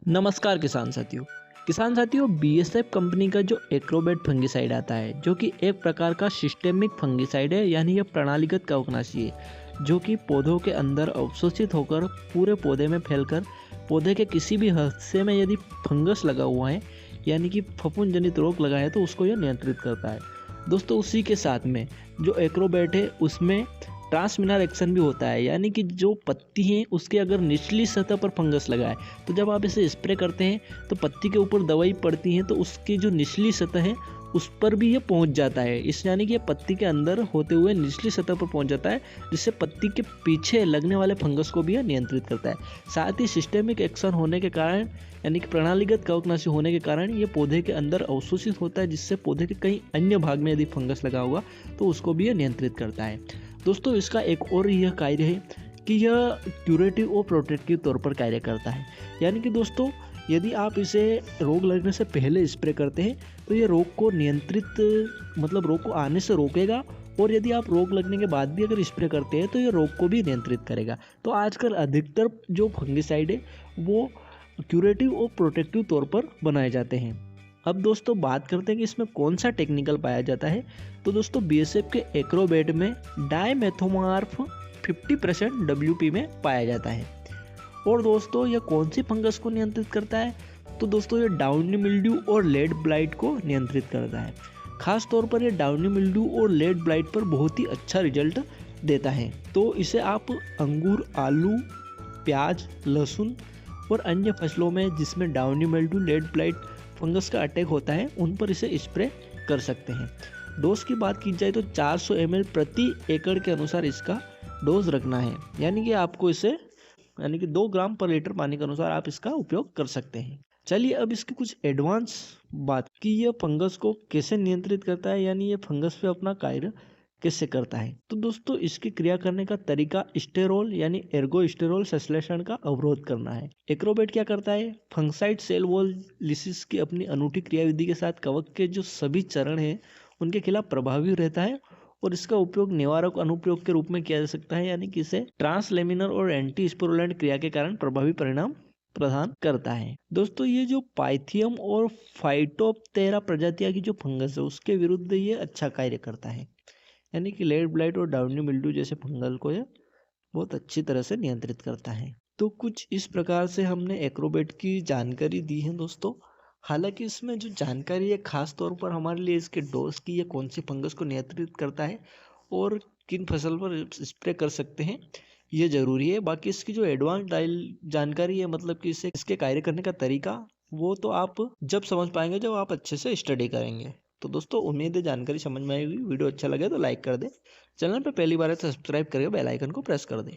नमस्कार किसान साथियों बीएसएफ कंपनी का जो एक्रोबेट फंगिसाइड आता है जो कि एक प्रकार का सिस्टेमिक फंगिसाइड है, यानी यह प्रणालीगत कवकनाशी है जो कि पौधों के अंदर अवशोषित होकर पूरे पौधे में फैलकर पौधे के किसी भी हिस्से में यदि फंगस लगा हुआ है यानी कि फफूंद जनित रोग लगा है तो उसको यह नियंत्रित करता है। दोस्तों उसी के साथ में जो एक्रोबेट है उसमें ट्रांसमिनर एक्शन भी होता है, यानी कि जो पत्ती है उसके अगर निचली सतह पर फंगस लगा है तो जब आप इसे स्प्रे करते हैं तो पत्ती के ऊपर दवाई पड़ती है तो उसकी जो निचली सतह है उस पर भी ये पहुंच जाता है। इस यानी कि ये पत्ती के अंदर होते हुए निचली सतह पर पहुंच जाता है, जिससे पत्ती के पीछे लगने वाले फंगस को भी यह नियंत्रित करता है। साथ ही सिस्टेमिक एक्शन होने के कारण यानी कि प्रणालीगत कवकनाशी होने के कारण ये पौधे के अंदर अवशोषित होता है, जिससे पौधे के कहीं अन्य भाग में यदि फंगस लगा हुआ तो उसको भी यह नियंत्रित करता है। दोस्तों इसका एक और यह कार्य है कि यह क्यूरेटिव और प्रोटेक्टिव तौर पर कार्य करता है, यानी कि दोस्तों यदि आप इसे रोग लगने से पहले स्प्रे करते हैं तो ये रोग को नियंत्रित मतलब रोग को आने से रोकेगा, और यदि आप रोग लगने के बाद भी अगर स्प्रे करते हैं तो ये रोग को भी नियंत्रित करेगा। तो आजकल अधिकतर जो फंगिसाइड है वो क्यूरेटिव और प्रोटेक्टिव तौर पर बनाए जाते हैं। अब दोस्तों बात करते हैं कि इसमें कौन सा टेक्निकल पाया जाता है। तो दोस्तों बीएसएफ के एक्रोबेट में डाइमेथोमार्फ 50% WP में पाया जाता है। और दोस्तों यह कौन सी फंगस को नियंत्रित करता है, तो दोस्तों ये डाउनी मिल्ड्यू और लेड ब्लाइट को नियंत्रित करता है। खास तौर पर यह डाउनी मिल्ड्यू और लेड ब्लाइट पर बहुत ही अच्छा रिजल्ट देता है। तो इसे आप अंगूर, आलू, प्याज, लहसुन और अन्य फसलों में जिसमें downy mildew, late blight fungus का अटैक होता है उन पर इसे स्प्रे कर सकते हैं। डोज की बात की जाए तो 400 ml प्रति एकड़ के अनुसार इसका डोज रखना है, यानी कि आपको इसे 2 ग्राम पर लीटर पानी के अनुसार आप इसका उपयोग कर सकते हैं। चलिए अब इसकी कुछ एडवांस बात कि यह फंगस को कैसे नियंत्रित करता है, यानी ये फंगस पे अपना कार्य कैसे करता है। तो दोस्तों इसकी क्रिया करने का तरीका स्टेरोल यानी एर्गोस्टेरोल संश्लेषण का अवरोध करना है। एक्रोबेट क्या करता है, फंगसाइड सेल वॉल लिसिस की अपनी अनूठी क्रियाविधि के साथ कवक के जो सभी चरण हैं उनके खिलाफ प्रभावी रहता है, और इसका उपयोग निवारक अनुप्रयोग के रूप में किया जा सकता है, यानी कि इसे ट्रांसलेमिनर और एंटी स्पोरुलेंट क्रिया के कारण प्रभावी परिणाम प्रदान करता है। दोस्तों ये जो पाइथियम और फाइटोप्तेरा प्रजातियां की जो फंगस है उसके विरुद्ध ये अच्छा कार्य करता है, यानी कि लेड ब्लाइट और डाउनी मिल्ड्यू जैसे फंगल को यह बहुत अच्छी तरह से नियंत्रित करता है। तो कुछ इस प्रकार से हमने एक्रोबेट की जानकारी दी है दोस्तों। हालांकि इसमें जो जानकारी है खास तौर पर हमारे लिए इसके डोज की, ये कौन सी फंगस को नियंत्रित करता है और किन फसल पर स्प्रे कर सकते हैं, ये जरूरी है। बाकी इसकी जो एडवांस जानकारी है मतलब कि इसके कार्य करने का तरीका, वो तो आप जब समझ पाएंगे जब आप अच्छे से स्टडी करेंगे। तो दोस्तों उम्मीद है जानकारी समझ में आई होगी। वीडियो अच्छा लगे तो लाइक कर दें, चैनल पर पहली बार है तो सब्सक्राइब करके बेल आइकन को प्रेस कर दें।